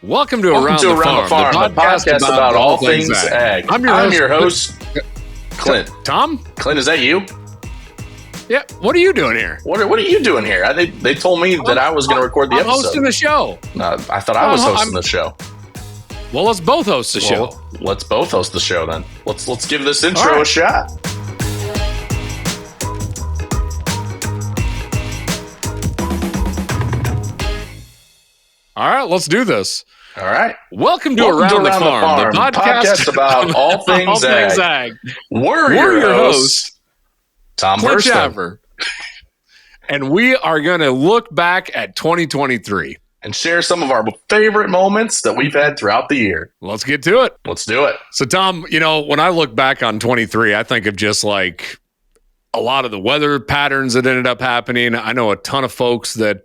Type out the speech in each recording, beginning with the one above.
Welcome to Around the Farm, the podcast about all things ag. I'm your host, Clint. Tom? Clint, is that you? Yeah. What are you doing here? What are you doing here? They told me that I was going to record the I'm episode. hosting the show. I thought I was hosting the show. Well, let's both host the show. Let's both host the show then. Let's give this intro a shot. All right, let's do this. All right. Welcome to Around the Farm, the podcast about all things ag. We're your hosts, Tom Clint Versemen. Chaffer. And we are going to look back at 2023 and share some of our favorite moments that we've had throughout the year. Let's get to it. Let's do it. So, Tom, when I look back on 23, I think of just like a lot of the weather patterns that ended up happening. I know a ton of folks that,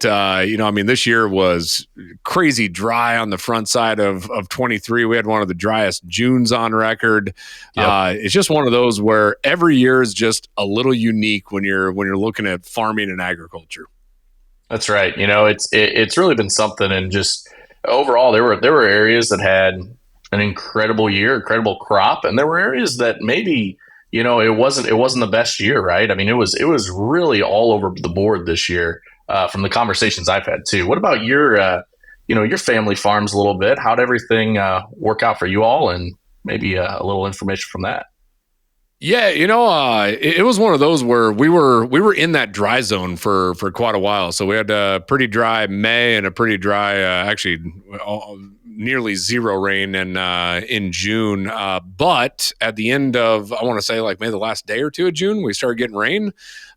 this year was crazy dry on the front side of 23. We had one of the driest Junes on record. Yep. It's just one of those where every year is just a little unique when you're looking at farming and agriculture. That's right. It's really been something, and just overall, there were areas that had an incredible year, incredible crop, and there were areas that maybe it wasn't the best year, right? I mean, it was really all over the board this year from the conversations I've had too. What about your family farms a little bit? How'd everything work out for you all, and maybe a little information from that? Yeah, it was one of those where we were in that dry zone for quite a while. So we had a pretty dry May and a pretty dry, nearly zero rain in June. But at the end of, I want to say like maybe the last day or two of June, we started getting rain.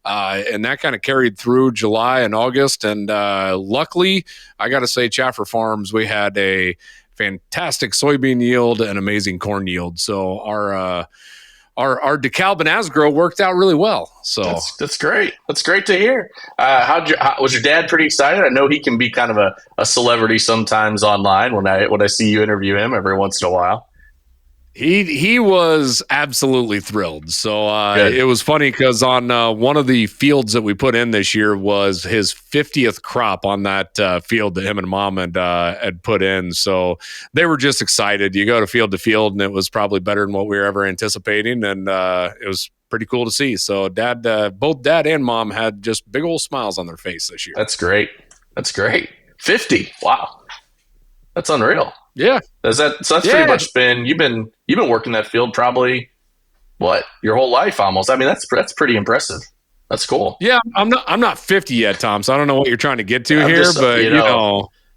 And that kind of carried through July and August. And luckily, I got to say, Chaffer Farms, we had a fantastic soybean yield and amazing corn yield. So our DeKalb and Asgrow worked out really well. So that's great. That's great to hear. Was your dad pretty excited? I know he can be kind of a celebrity sometimes online when I see you interview him every once in a while. He was absolutely thrilled. So it was funny because on one of the fields that we put in this year was his 50th crop on that field that him and mom had put in. So they were just excited. You go to field, and it was probably better than what we were ever anticipating. And it was pretty cool to see. So both dad and mom had just big old smiles on their face this year. That's great. 50. Wow. That's unreal. Yeah. That's pretty much you've been working that field probably your whole life almost. I mean, that's pretty impressive. That's cool. Yeah, I'm not 50 yet, Tom, so I don't know what you're trying to get to here, but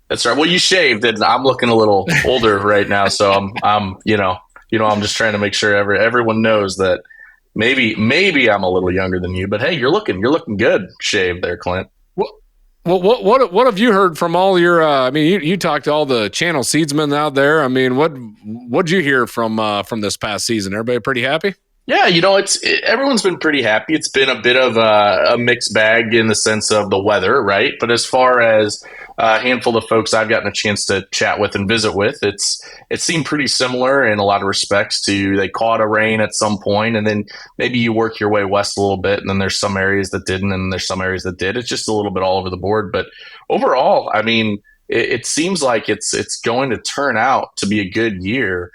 That's right. Well, you shaved and I'm looking a little older right now, so I'm just trying to make sure everyone knows that maybe I'm a little younger than you, but hey, you're looking good shaved there, Clint. Well, what have you heard from all your? You talked to all the channel seedsmen out there. I mean, what'd you hear from this past season? Everybody pretty happy? Yeah, everyone's been pretty happy. It's been a bit of a mixed bag in the sense of the weather, right? But as far as a handful of folks I've gotten a chance to chat with and visit with, it seemed pretty similar in a lot of respects to they caught a rain at some point, and then maybe you work your way west a little bit, and then there's some areas that didn't, and there's some areas that did. It's just a little bit all over the board. But overall, I mean, it seems like it's going to turn out to be a good year.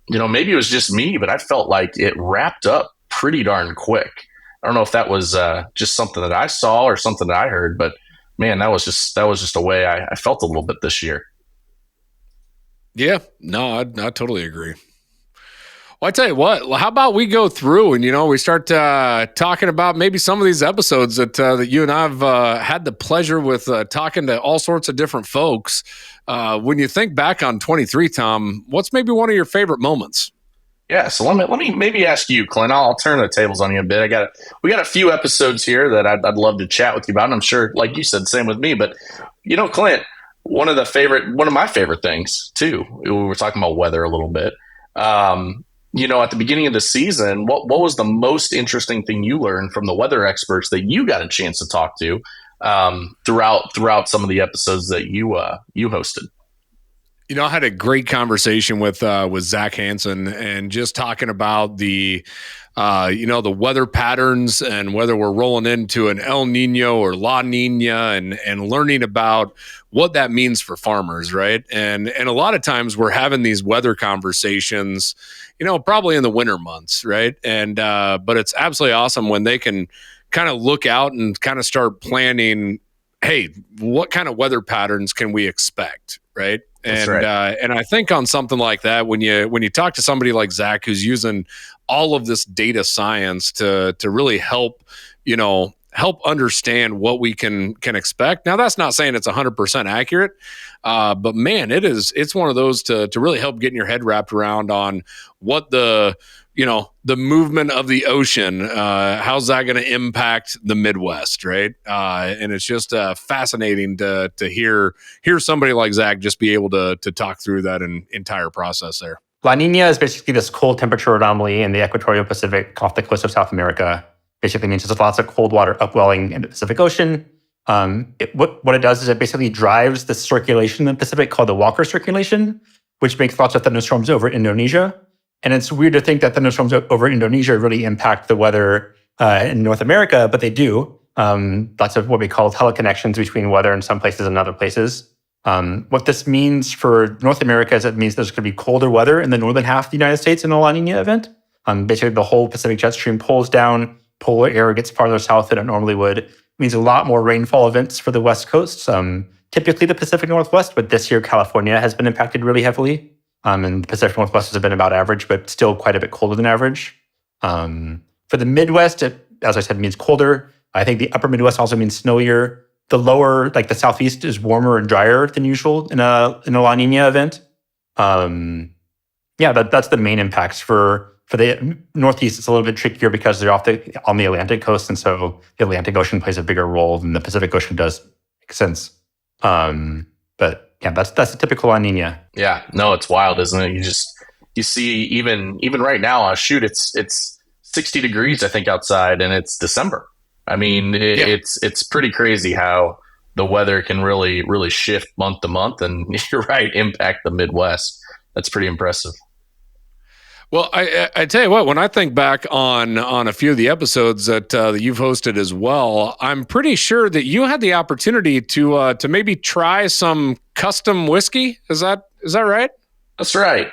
Maybe it was just me, but I felt like it wrapped up pretty darn quick. I don't know if that was just something that I saw or something that I heard, but man, that was just a way I felt a little bit this year. Yeah, no, I totally agree. Well, I tell you what, how about we go through and, we start talking about maybe some of these episodes that you and I've had the pleasure with talking to all sorts of different folks. When you think back on 23, Tom, what's maybe one of your favorite moments? Yeah, so let me maybe ask you, Clint. I'll turn the tables on you a bit. We got a few episodes here that I'd love to chat with you about. And I'm sure, like you said, same with me. But Clint, one of my favorite things too. We were talking about weather a little bit. At the beginning of the season, what was the most interesting thing you learned from the weather experts that you got a chance to talk to throughout some of the episodes that you hosted? I had a great conversation with Zach Hansen, and just talking about the weather patterns and whether we're rolling into an El Nino or La Nina, and learning about what that means for farmers, right? And a lot of times we're having these weather conversations, probably in the winter months, right? And but it's absolutely awesome when they can kind of look out and kind of start planning. Hey, what kind of weather patterns can we expect, right? That's And right. and I think on something like that, when you talk to somebody like Zach, who's using all of this data science to really help understand what we can expect. Now, that's not saying it's 100% accurate, but man, it's one of those to really help getting your head wrapped around on what the movement of the ocean, how's that going to impact the Midwest, right? And it's just fascinating to hear somebody like Zach just be able to talk through that entire process there. La Nina is basically this cold temperature anomaly in the equatorial Pacific off the coast of South America. Basically means there's lots of cold water upwelling in the Pacific Ocean. What it does is it basically drives the circulation in the Pacific called the Walker circulation, which makes lots of thunderstorms over Indonesia. And it's weird to think that thunderstorms over Indonesia really impact the weather in North America, but they do. Lots of what we call teleconnections between weather in some places and other places. What this means for North America is it means there's going to be colder weather in the northern half of the United States in a La Nina event. Basically, the whole Pacific jet stream pulls down, polar air gets farther south than it normally would. It means a lot more rainfall events for the West Coast, typically the Pacific Northwest, but this year California has been impacted really heavily. And the Pacific Northwest has been about average, but still quite a bit colder than average. For the Midwest, it, as I said, means colder. I think the upper Midwest also means snowier. The lower, like the Southeast, is warmer and drier than usual in a La Nina event. That's the main impacts. For the Northeast, it's a little bit trickier because they're on the Atlantic coast, and so the Atlantic Ocean plays a bigger role than the Pacific Ocean does. Makes sense. But yeah, that's a typical La Nina. Yeah, no, it's wild, isn't it? You see even right now, it's 60 degrees, I think, outside, and it's December. I mean, it's pretty crazy how the weather can really shift month to month, and you're right, impact the Midwest. That's pretty impressive. Well, I tell you what, when I think back on a few of the episodes that you've hosted as well, I'm pretty sure that you had the opportunity to maybe try some custom whiskey. Is that right? That's right.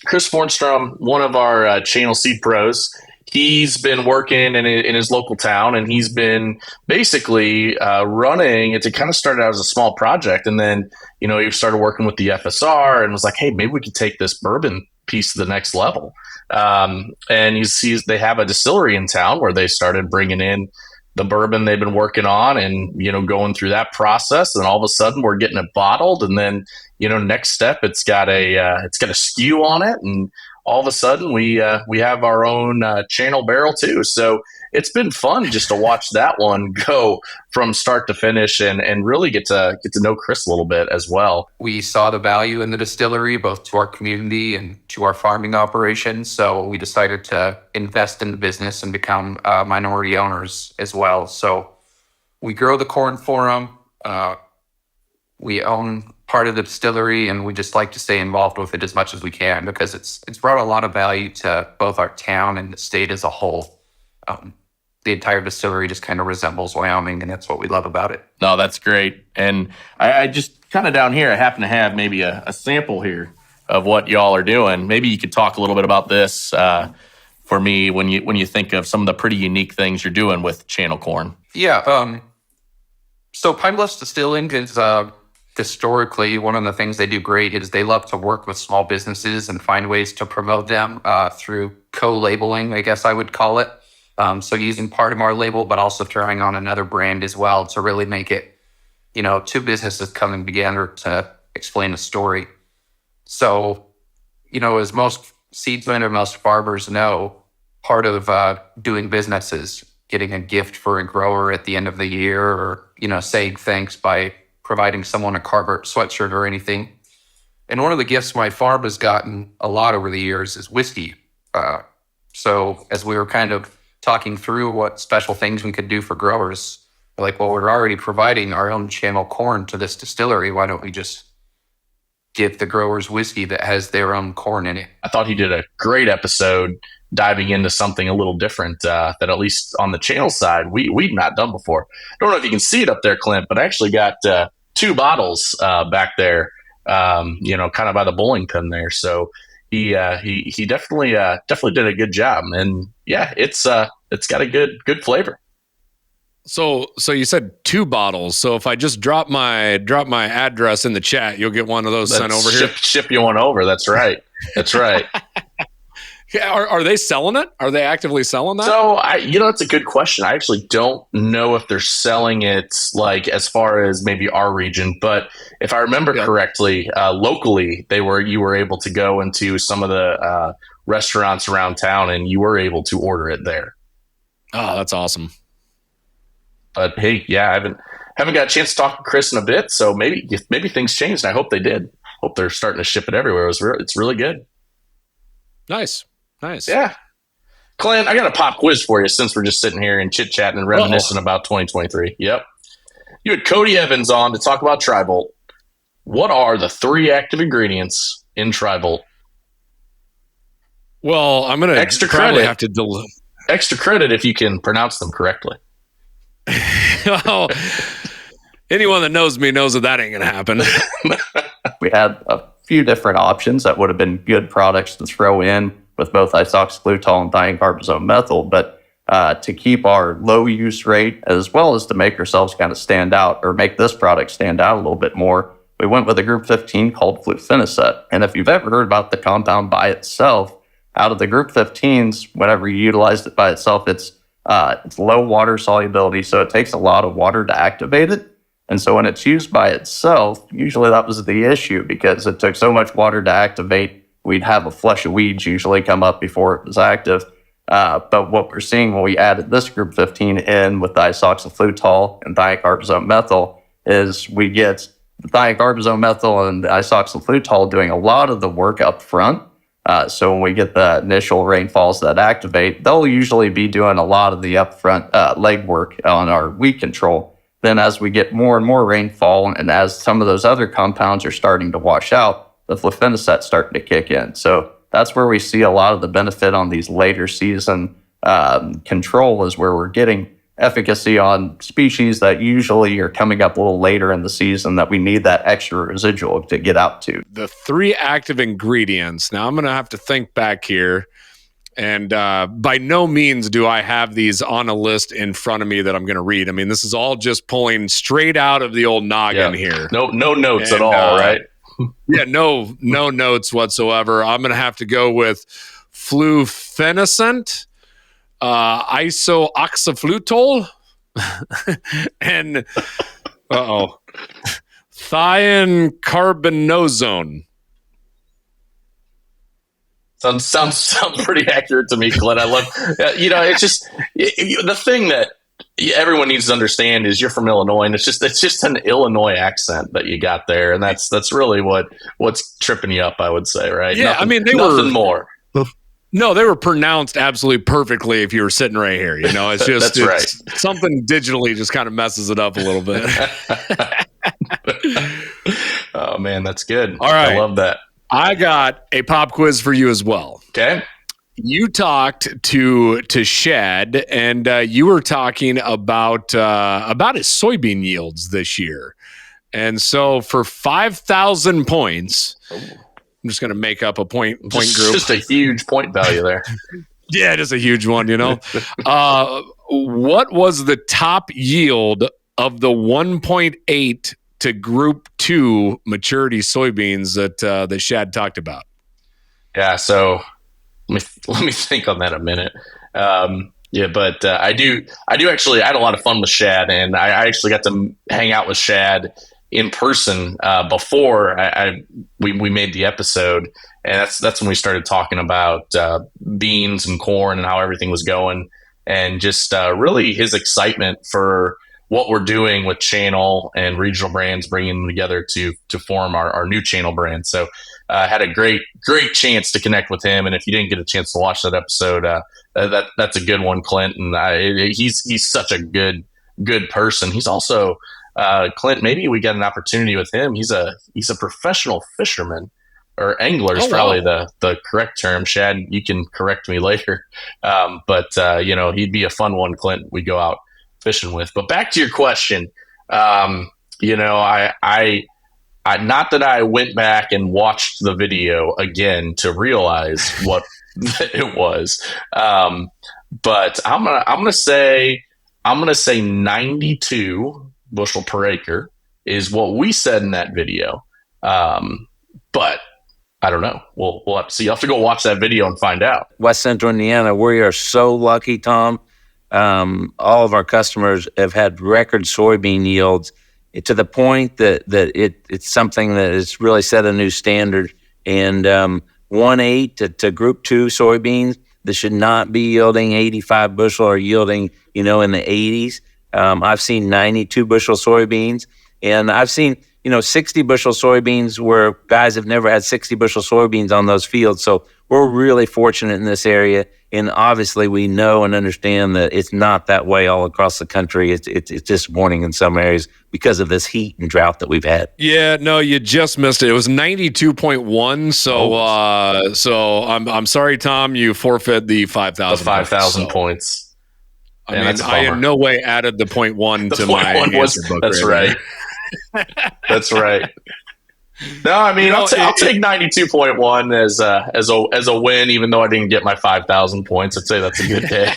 Chris Fornstrom, one of our Channel Seed pros, he's been working in his local town, and he's been basically running. It kind of started out as a small project, and then he started working with the FSR and was like, "Hey, maybe we could take this bourbon piece to the next level." And he sees they have a distillery in town where they started bringing in the bourbon they've been working on, and going through that process, and all of a sudden we're getting it bottled, and then next step it's got a SKU on it, and all of a sudden we have our own channel barrel too. So it's been fun just to watch that one go from start to finish, and really get to know Chris a little bit as well. We saw the value in the distillery, both to our community and to our farming operations. So we decided to invest in the business and become minority owners as well. So we grow the corn for them. We own part of the distillery, and we just like to stay involved with it as much as we can because it's brought a lot of value to both our town and the state as a whole. The entire distillery just kind of resembles Wyoming, and that's what we love about it. No, that's great. And I just kind of down here, I happen to have maybe a sample here of what y'all are doing. Maybe you could talk a little bit about this for me when you think of some of the pretty unique things you're doing with channel corn. Yeah. So Pine Bluff's Distilling is historically one of the things they do great is they love to work with small businesses and find ways to promote them through co-labeling, I guess I would call it. So using part of our label, but also throwing on another brand as well to really make it, two businesses coming together to explain a story. So, as most seedsmen or most farmers know, part of doing business is getting a gift for a grower at the end of the year, or, saying thanks by providing someone a Carver sweatshirt or anything. And one of the gifts my farm has gotten a lot over the years is whiskey. So as we were kind of talking through what special things we could do for growers, we're like, well, we're already providing our own channel corn to this distillery. Why don't we just give the growers whiskey that has their own corn in it. I thought he did a great episode diving into something a little different that at least on the channel side, we'd not done before. I don't know if you can see it up there, Clint, but I actually got 2 bottles back there, kind of by the bowling pin there. So he definitely did a good job. And yeah, it's got a good flavor. So you said 2 bottles. So if I just drop my address in the chat, you'll get one of those sent over here. Ship you one over. That's right. That's right. Yeah, are they selling it? Are they actively selling that? So it's a good question. I actually don't know if they're selling it like as far as maybe our region, but if I remember correctly, locally you were able to go into some of the restaurants around town and you were able to order it there. Oh, that's awesome. But hey, yeah, I haven't got a chance to talk to Chris in a bit, so maybe things changed. And I hope they did. Hope they're starting to ship it everywhere. It's really good. Nice. Yeah, Clint, I got a pop quiz for you since we're just sitting here and chit chatting and reminiscing about 2023. Yep, you had Cody Evans on to talk about Tri-Volt. What are the 3 active ingredients in Tri-Volt? Well, I'm gonna extra credit if you can pronounce them correctly. Well, anyone that knows me knows that ain't gonna happen. We had a few different options that would have been good products to throw in with both isoxylutol and thiocarbazone methyl, but to keep our low use rate as well as to make ourselves kind of stand out or make this product stand out a little bit more, we went with a group 15 called flufenicet. And if you've ever heard about the compound by itself, out of the group 15s, whenever you utilized it by itself, it's low water solubility, so it takes a lot of water to activate it. And so when it's used by itself, usually that was the issue because it took so much water to activate. We'd have a flush of weeds usually come up before it was active. But what we're seeing when we added this group 15 in with isoxylutol and thiocarbazone methyl is we get the thiocarbazone methyl and the isoxylutol doing a lot of the work up front. So when we get the initial rainfalls that activate, they'll usually be doing a lot of the upfront legwork on our weed control. Then as we get more and more rainfall and as some of those other compounds are starting to wash out, the flufeniset's starting to kick in. So that's where we see a lot of the benefit on these later season control is where we're getting efficacy on species that usually are coming up a little later in the season that we need that extra residual to get out to. The 3 active ingredients. Now I'm going to have to think back here. And by no means do I have these on a list in front of me that I'm going to read. I mean, this is all just pulling straight out of the old noggin here. No notes at all, right? Yeah, no notes whatsoever. I'm going to have to go with flufenicet, isoxylutol, and thiocarbazone. Sounds pretty accurate to me, Clint. I love, it's just the thing that everyone needs to understand is you're from Illinois, and it's just an Illinois accent that you got there, and that's really what's tripping you up, I would say, right? Yeah, nothing, I mean nothing more. No, they were pronounced absolutely perfectly if you were sitting right here. It's just That's right. Something digitally just kind of messes it up a little bit. Oh man, that's good. All right, I love that. I got a pop quiz for you as well. Okay. You talked to Shad, and you were talking about his soybean yields this year. And so for 5,000 points, I'm just going to make up a point group. Just a huge point value there. Yeah, just a huge one, What was the top yield of the 1.8 to Group 2 maturity soybeans that Shad talked about? Yeah, so let me think on that a minute. But I do actually. I had a lot of fun with Shad, and I actually got to hang out with Shad in person before we made the episode, and that's when we started talking about beans and corn and how everything was going, and just really his excitement for what we're doing with channel and regional brands, bringing them together to form our new channel brand. So I had a great chance to connect with him. And if you didn't get a chance to watch that episode, that's a good one, Clint. And he's such a good person. He's also Clint, maybe we get an opportunity with him. He's a professional fisherman, or angler is probably the correct term. Shad, you can correct me later. But he'd be a fun one, Clint, we go out fishing with. But back to your question. I not that I went back and watched the video again to realize what it was. But I'm gonna say 92 bushel per acre is what we said in that video. But I don't know. We'll have to see. You have to go watch that video and find out. West Central Indiana, we are so lucky, Tom. All of our customers have had record soybean yields to the point that it's something that has really set a new standard. And 1.8 to Group 2 soybeans that should not be yielding 85 bushel or yielding, in the 80s. I've seen 92 bushel soybeans, and I've seen 60 bushel soybeans where guys have never had 60 bushel soybeans on those fields. So we're really fortunate in this area. And obviously we know and understand that it's not that way all across the country. It's disappointing in some areas because of this heat and drought that we've had. Yeah, no, you just missed it. It was 92.1. So I'm sorry, Tom, you forfeit the 5,000. The 5,000 points. I in no way added the 0.1 to my answer book. That's right. That's right. No, I mean, I'll take 92.1 as a win, even though I didn't get my 5,000 points. I'd say that's a good day.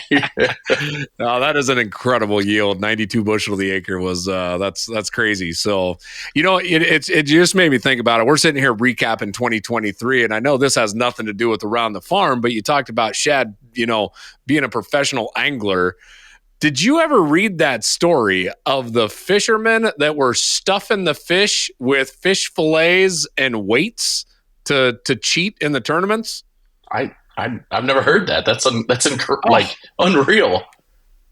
No, that is an incredible yield. 92 bushel to the acre was that's crazy. So, it just made me think about it. We're sitting here recapping 2023, and I know this has nothing to do with Around the Farm, but you talked about Shad, being a professional angler. Did you ever read that story of the fishermen that were stuffing the fish with fish fillets and weights to cheat in the tournaments? I've never heard that. That's unreal.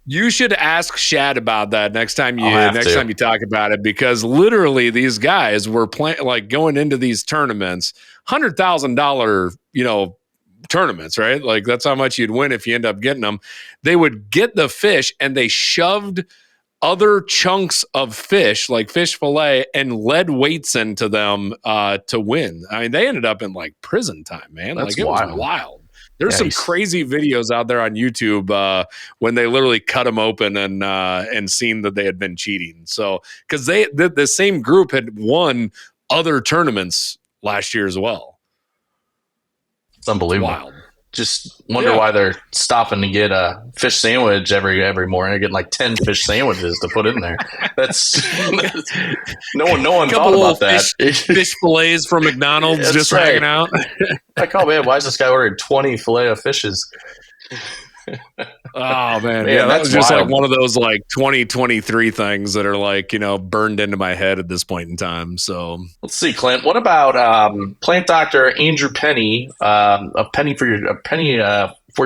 You should ask Shad about that next time you talk about it, because literally these guys were going into these tournaments, $100,000, tournaments, right? Like that's how much you'd win if you end up getting them. They would get the fish and they shoved other chunks of fish, like fish fillet, and lead weights into them to win. I mean, they ended up in like prison time, man. That's it was wild. There's some crazy videos out there on YouTube when they literally cut them open and seen that they had been cheating. So because the same group had won other tournaments last year as well. It's unbelievable. Wild. Just wonder why they're stopping to get a fish sandwich every morning. They're getting like 10 fish sandwiches to put in there. That's no one thought about that. Fish fillets from McDonald's just hanging out. Like, oh man, why is this guy ordering 20 filet of fishes? Oh man, yeah, that was just wild. Like one of those like 2023 things that are like burned into my head at this point in time. So let's see, Clint. What about plant doctor Andrew Penny? A penny for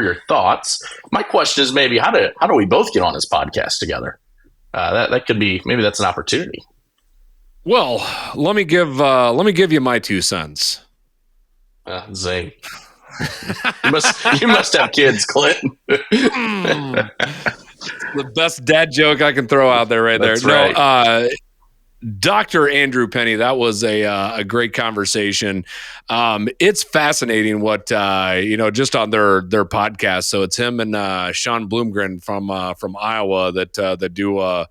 your thoughts. My question is maybe how do we both get on this podcast together? That could be, maybe that's an opportunity. Well, let me give you my 2 cents. Zing. You must have kids, Clint. The best dad joke I can throw out there, right there. That's right. No, Dr. Andrew Penny, that was a great conversation. It's fascinating what just on their podcast. So it's him and Sean Bloomgren from Iowa that do a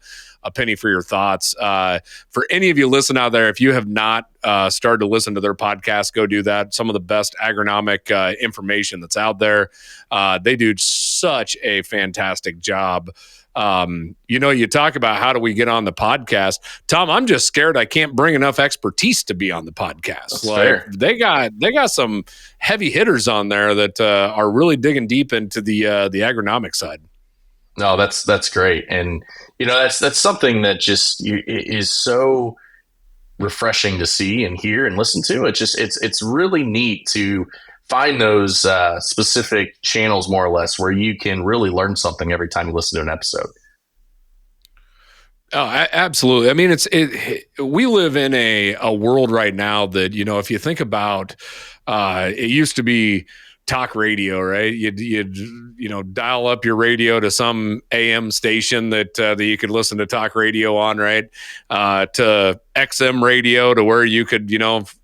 penny for your thoughts. For any of you listen out there, if you have not started to listen to their podcast, go do that. Some of the best agronomic information that's out there. They do such a fantastic job. You talk about how do we get on the podcast, Tom. I'm just scared I can't bring enough expertise to be on the podcast. That's fair. They got some heavy hitters on there that are really digging deep into the agronomic side. No, that's great, and that's something that just is so refreshing to see and hear and listen to. It's really neat to find those specific channels, more or less, where you can really learn something every time you listen to an episode. Oh, absolutely. I mean, we live in a world right now that, if you think about, it used to be talk radio, right? You'd dial up your radio to some AM station that you could listen to talk radio on, right? To XM radio to where you could,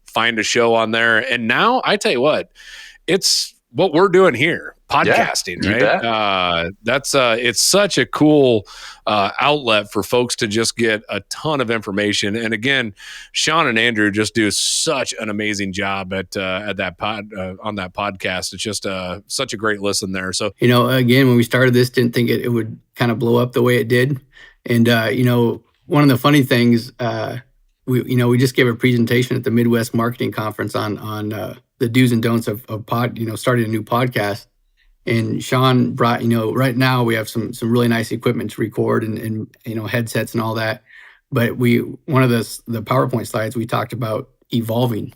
find a show on there. And now I tell you what, it's what we're doing here, podcasting, you right? bet. It's such a cool outlet for folks to just get a ton of information. And again, Sean and Andrew just do such an amazing job at that on that podcast. It's just such a great listen there. So, again, when we started this, didn't think it would kind of blow up the way it did. And, one of the funny things, we just gave a presentation at the Midwest Marketing Conference on the do's and don'ts of starting a new podcast. And Sean brought, right now we have some really nice equipment to record and headsets and all that. But one of the PowerPoint slides, we talked about evolving.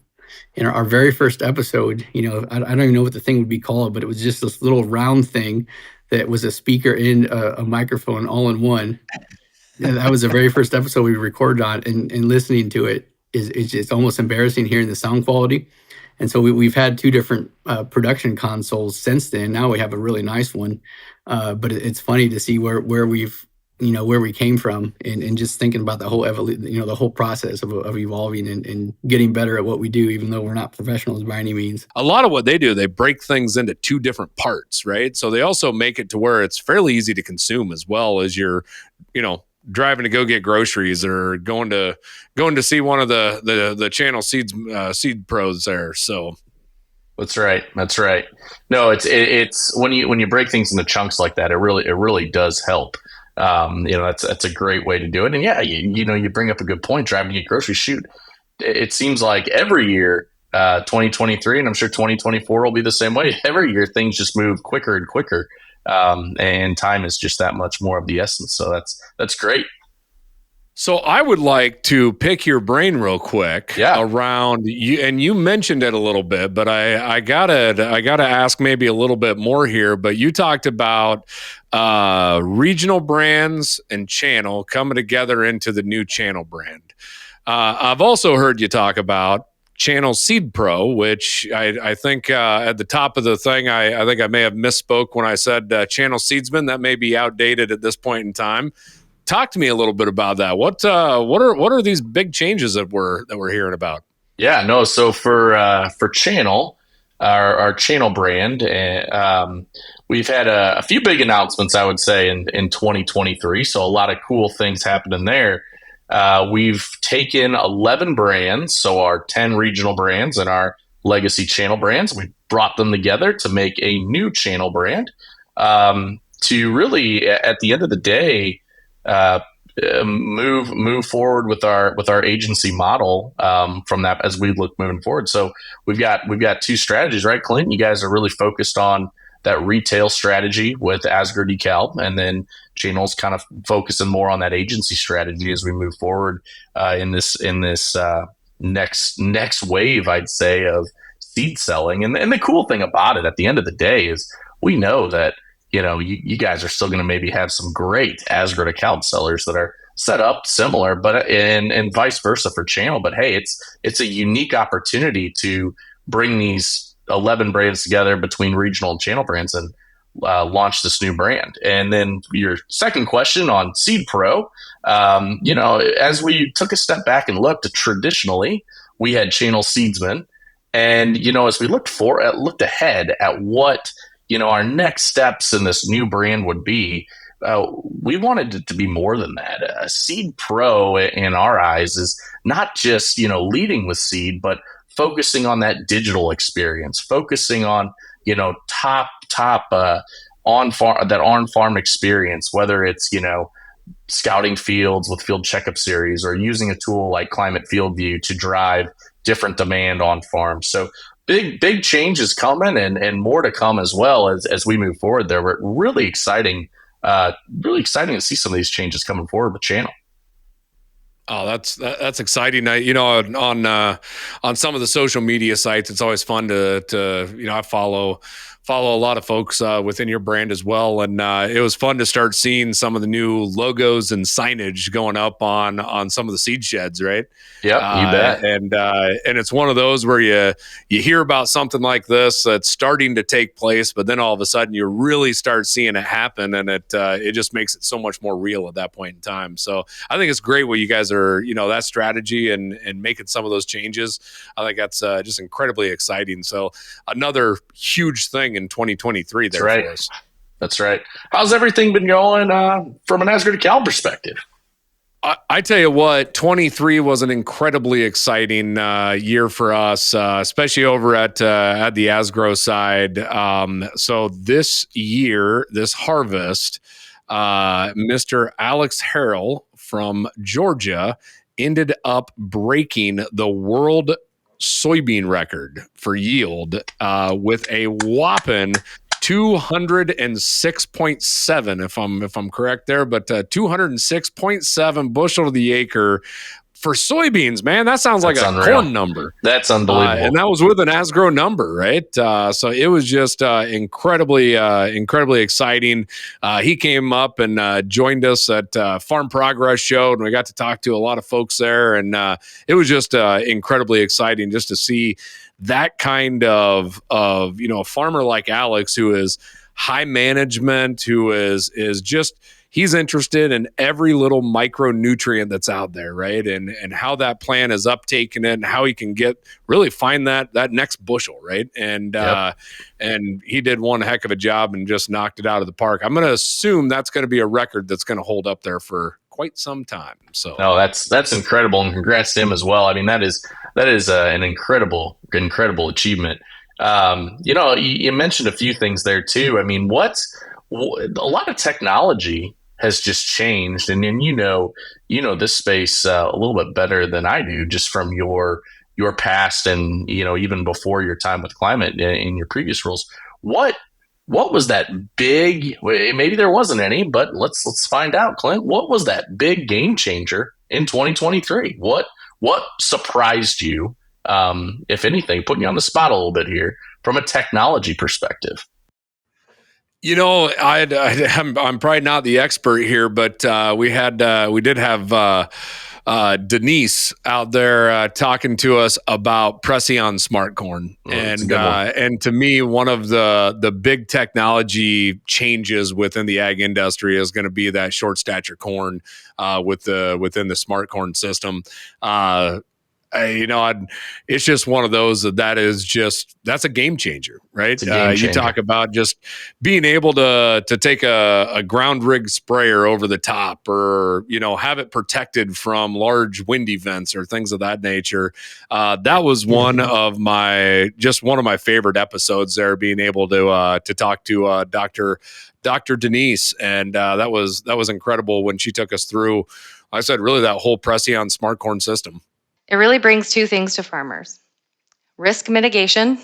In our very first episode, I don't even know what the thing would be called, but it was just this little round thing that was a speaker and a microphone all in one. And that was the very first episode we recorded on, and listening to it is just almost embarrassing hearing the sound quality. And so we've had two different production consoles since then. Now we have a really nice one, but it's funny to see where we've where we came from, and just thinking about the whole the whole process of evolving and getting better at what we do, even though we're not professionals by any means. A lot of what they do, they break things into two different parts, right? So they also make it to where it's fairly easy to consume, as well as you're, driving to go get groceries or going to see one of the channel seed pros there. So That's right. No, it's when you break things into chunks like that, it really does help. That's a great way to do it. And yeah, you bring up a good point. Driving to get groceries, shoot, it seems like every year, 2023, and I'm sure 2024 will be the same way. Every year, things just move quicker and quicker. And time is just that much more of the essence. So that's great. So I would like to pick your brain real quick around you, and you mentioned it a little bit, but I gotta ask maybe a little bit more here. But you talked about regional brands and channel coming together into the new channel brand. I've also heard you talk about Channel Seed Pro, which I think at the top of the thing, I think I may have misspoke when I said Channel Seedsman. That may be outdated at this point in time. Talk to me a little bit about that. What are these big changes that we're hearing about? Yeah, no. So for Channel, our Channel brand, we've had a few big announcements, I would say, in 2023. So a lot of cool things happening there. We've taken 11 brands, so our 10 regional brands and our legacy channel brands. We brought them together to make a new channel brand to really, at the end of the day, move forward with our agency model from that as we look moving forward. So we've got two strategies, right, Clint? You guys are really focused on that retail strategy with Asgard DeKalb, and then Channel's kind of focusing more on that agency strategy as we move forward in this next wave, I'd say, of seed selling. And the cool thing about it, at the end of the day, is we know that you guys are still going to maybe have some great Asgard account sellers that are set up similar, but and vice versa for Channel. But hey, it's a unique opportunity to bring these 11 brands together between regional and channel brands and launch this new brand. And then your second question on Seed Pro, as we took a step back and looked, traditionally we had Channel Seedsman, and as we looked ahead at what our next steps in this new brand would be, we wanted it to be more than that. Seed Pro, in our eyes, is not just leading with seed, but focusing on that digital experience, focusing on top on-farm experience, whether it's scouting fields with Field Checkup Series or using a tool like Climate FieldView to drive different demand on farms. So big changes coming, and more to come as well as we move forward there. We're really exciting to see some of these changes coming forward with Channel. Oh, that's exciting. On some of the social media sites, it's always fun to I follow follow a lot of folks within your brand as well, and it was fun to start seeing some of the new logos and signage going up on some of the seed sheds, right? Yep, you bet. And it's one of those where you hear about something like this that's starting to take place, but then all of a sudden you really start seeing it happen, and it just makes it so much more real at that point in time. So I think it's great what you guys are, that strategy and making some of those changes. I think that's just incredibly exciting. So another huge thing in 2023 there for us. That's right. How's everything been going from an Asgard Cal perspective? I tell you what, 23 was an incredibly exciting year for us, especially over at the Asgrow side. So this year, this harvest, Mr. Alex Harrell from Georgia ended up breaking the world soybean record for yield with a whopping 206.7, if I'm correct there, but 206.7 bushel to the acre for soybeans, man. That sounds like a corn number. That's unbelievable. And that was with an Asgrow number, right? So it was just incredibly exciting. He came up and joined us at Farm Progress Show, and we got to talk to a lot of folks there. And it was just incredibly exciting just to see that kind of a farmer like Alex, who is high management, who is just, he's interested in every little micronutrient that's out there, right? And how that plant is uptaking it, and how he can find that next bushel, right? And and he did one heck of a job and just knocked it out of the park. I'm going to assume that's going to be a record that's going to hold up there for quite some time. So no, that's incredible, and congrats to him as well. I mean, that is an incredible achievement. You mentioned a few things there too. I mean, a lot of technology has just changed, and then you know this space a little bit better than I do, just from your past, and even before your time with Climate in your previous roles. What was that big? Maybe there wasn't any, but let's find out, Clint. What was that big game changer in 2023? What surprised you, if anything? Putting you on the spot a little bit here from a technology perspective. I'm probably not the expert here, but we did have Denise out there talking to us about Preceon Smart Corn, and to me, one of the big technology changes within the ag industry is going to be that short stature corn within the Smart Corn system. It's just one of those that's a game changer, right? You talk about just being able to take a ground rig sprayer over the top, or have it protected from large wind events or things of that nature. That was one of my favorite episodes there, being able to talk to Dr. Denise, and that was incredible when she took us through, I said, really that whole Preceon Smart Corn system. It really brings two things to farmers: risk mitigation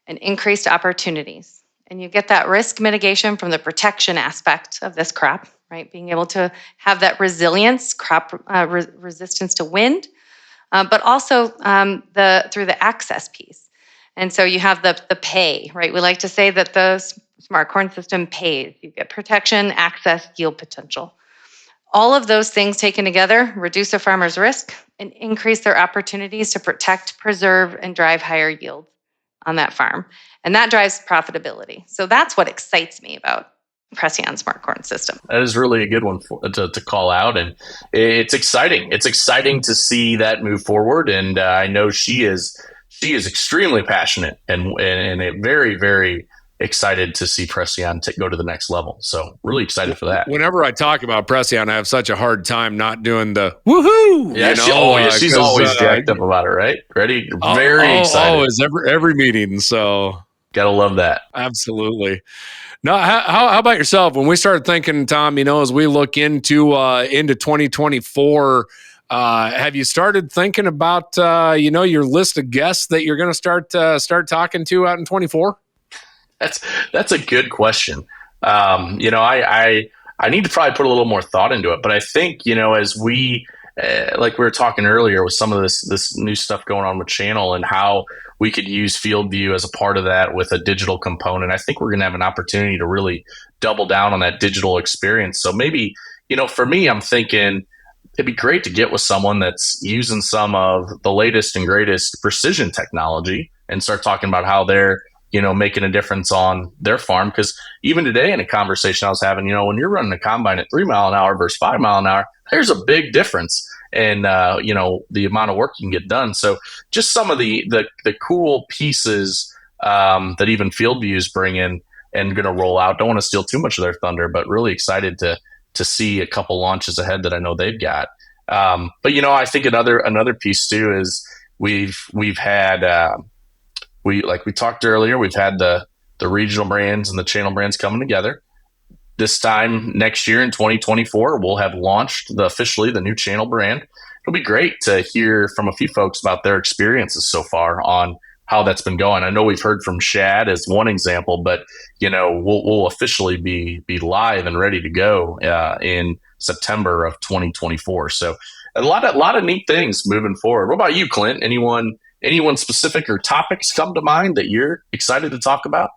and increased opportunities. And you get that risk mitigation from the protection aspect of this crop, right? Being able to have that resilience, crop resistance to wind, but also through the access piece. And so you have the pay, right? We like to say that the Smart Corn system pays. You get protection, access, yield potential. All of those things taken together reduce a farmer's risk and increase their opportunities to protect, preserve, and drive higher yields on that farm. And that drives profitability. So that's what excites me about Preceon Smart Corn system. That is really a good one to call out. And it's exciting. It's exciting to see that move forward. And I know she is extremely passionate and very, very excited to see Preceon go to the next level. So really excited for that. Whenever I talk about Preceon, I have such a hard time not doing the woohoo. Yeah, she's always jacked up about it, right? Ready? Very excited. Always, every meeting. So gotta love that. Absolutely. Now, how about yourself? When we started thinking, Tom, as we look into 2024, have you started thinking about your list of guests that you're going to start talking to out in 24? That's a good question. I need to probably put a little more thought into it, but I think, as we like we were talking earlier with some of this new stuff going on with channel and how we could use FieldView as a part of that with a digital component. I think we're going to have an opportunity to really double down on that digital experience. So maybe, for me, I'm thinking it'd be great to get with someone that's using some of the latest and greatest precision technology and start talking about how they're, making a difference on their farm. Because even today in a conversation I was having, when you're running a combine at 3 mile an hour versus 5 mile an hour, there's a big difference in, the amount of work you can get done. So just some of the cool pieces that even FieldView is bringing and going to roll out. Don't want to steal too much of their thunder, but really excited to see a couple launches ahead that I know they've got. But I think another piece too is we've had like we talked earlier, we've had the regional brands and the channel brands coming together. This time next year in 2024, we'll have launched officially the new channel brand. It'll be great to hear from a few folks about their experiences so far on how that's been going. I know we've heard from Shad as one example, but we'll officially be live and ready to go in September of 2024. So a lot of neat things moving forward. What about you, Clint? Anyone specific or topics come to mind that you're excited to talk about?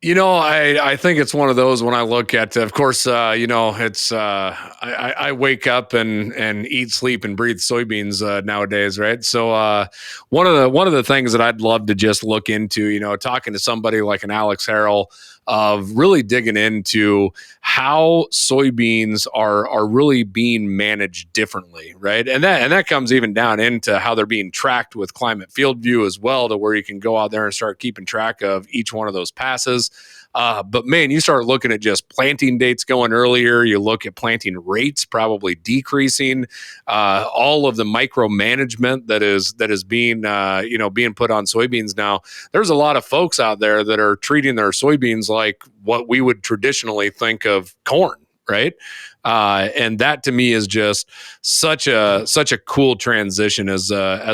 I think it's one of those when I look at, of course, it's I wake up and eat, sleep, and breathe soybeans nowadays, right? So one of the things that I'd love to just look into, talking to somebody like an Alex Harrell, of really digging into how soybeans are really being managed differently, right? And that comes even down into how they're being tracked with Climate FieldView as well, to where you can go out there and start keeping track of each one of those passes. But man, you start looking at just planting dates going earlier. You look at planting rates probably decreasing. All of the micromanagement that is being being put on soybeans now. There's a lot of folks out there that are treating their soybeans like what we would traditionally think of corn, right? And that to me is just such a cool transition as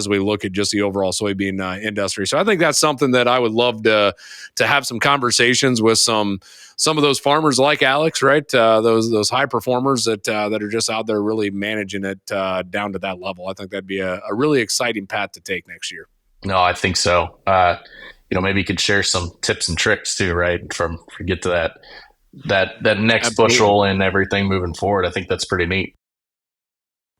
we look at just the overall soybean industry. So I think that's something that I would love to have some conversations with some of those farmers like Alex, right? Those high performers that are just out there really managing it down to that level. I think that'd be a really exciting path to take next year. No, I think so. Maybe you could share some tips and tricks too, right? From get to that next Absolutely. bushel and everything moving forward. I think that's pretty neat.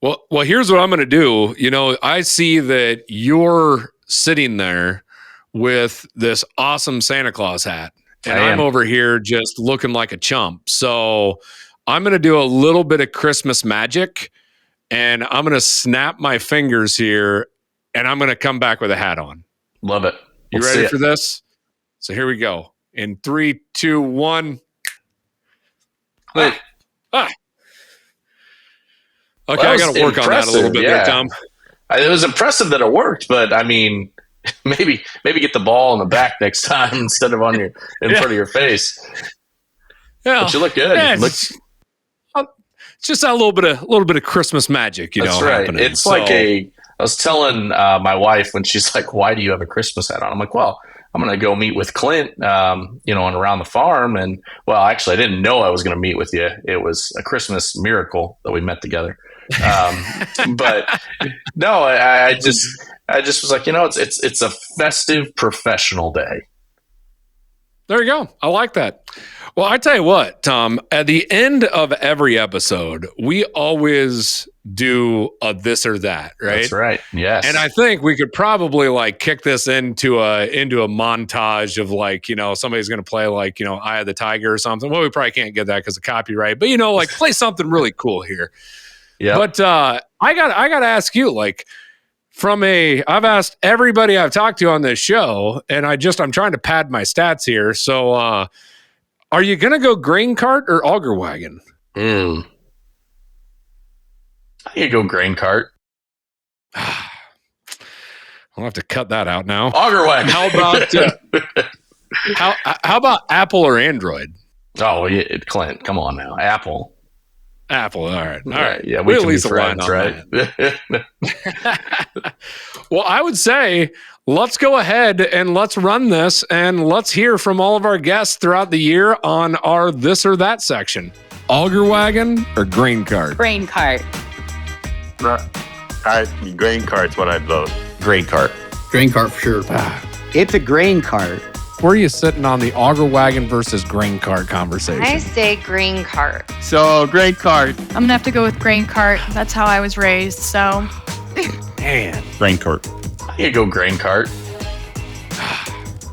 Well, here's what I'm going to do. I see that you're sitting there with this awesome Santa Claus hat, and I'm over here just looking like a chump. So I'm going to do a little bit of Christmas magic, and I'm going to snap my fingers here, and I'm going to come back with a hat on. Love it. You ready for this? So here we go. In 3, 2, 1. Okay, I got to work on that a little bit there, Tom. It was impressive that it worked, but I mean, maybe get the ball in the back next time instead of in front of your face. Yeah, but you look good. Yeah, it's just a little bit of Christmas magic, That's right. happening. It's like I was telling my wife when she's like, "Why do you have a Christmas hat on?" I'm like, "Well, I'm going to go meet with Clint, and around the farm." And well, actually, I didn't know I was going to meet with you. It was a Christmas miracle that we met together. But no, I just was like, it's a festive professional day. There you go. I like that. Well, I tell you what, Tom, at the end of every episode, we always do a this or that, right? That's right. Yes. And I think we could probably kick this into a montage of somebody's going to play Eye of the Tiger or something. Well, we probably can't get that because of copyright, but play something really cool here. Yeah. But I got to ask you, I've asked everybody I've talked to on this show, and I'm trying to pad my stats here. So, are you going to go grain cart or auger wagon? I can go grain cart. I'll have to cut that out now. Auger wagon. How about how about Apple or Android? Oh, yeah, Clint, come on now, Apple. All right. Yeah, we can be friends, right? Well, I would say let's go ahead and let's run this, and let's hear from all of our guests throughout the year on our this or that section. Auger wagon or grain cart? Grain cart. Grain cart's what I'd vote. Grain cart. Grain cart for sure. It's a grain cart. Where are you sitting on the auger wagon versus grain cart conversation? I say green cart. So, grain cart. I'm gonna have to go with grain cart. That's how I was raised. So Man. Grain cart. You go grain cart.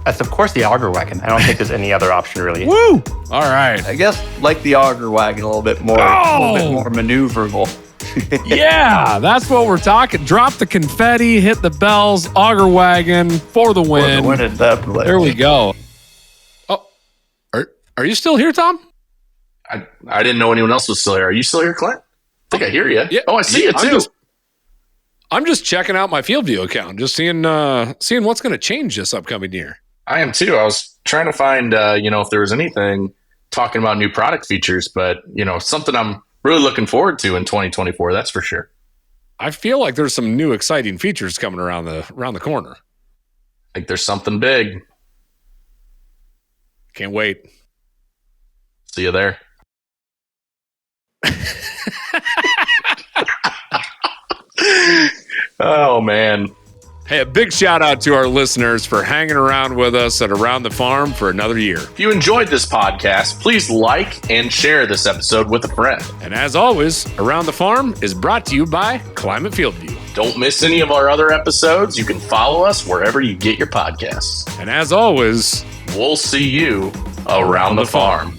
That's, of course, the auger wagon. I don't think there's any other option, really. Woo! All right. I guess like the auger wagon a little bit more maneuverable. Yeah, that's what we're talking. Drop the confetti, hit the bells, auger wagon for the win. There we go. Oh, are you still here, Tom? I didn't know anyone else was still here. Are you still here, Clint? I think I hear you. Yeah. Oh, I see you too. I'm just checking out my FieldView account, just seeing what's going to change this upcoming year. I am too. I was trying to find, if there was anything talking about new product features, but something I'm really looking forward to in 2024. That's for sure. I feel like there's some new exciting features coming around the corner. I think there's something big. Can't wait. See you there. Oh, man. Hey, a big shout out to our listeners for hanging around with us at Around the Farm for another year. If you enjoyed this podcast, please like and share this episode with a friend. And as always, Around the Farm is brought to you by Climate FieldView. Don't miss any of our other episodes. You can follow us wherever you get your podcasts. And as always, we'll see you around the farm.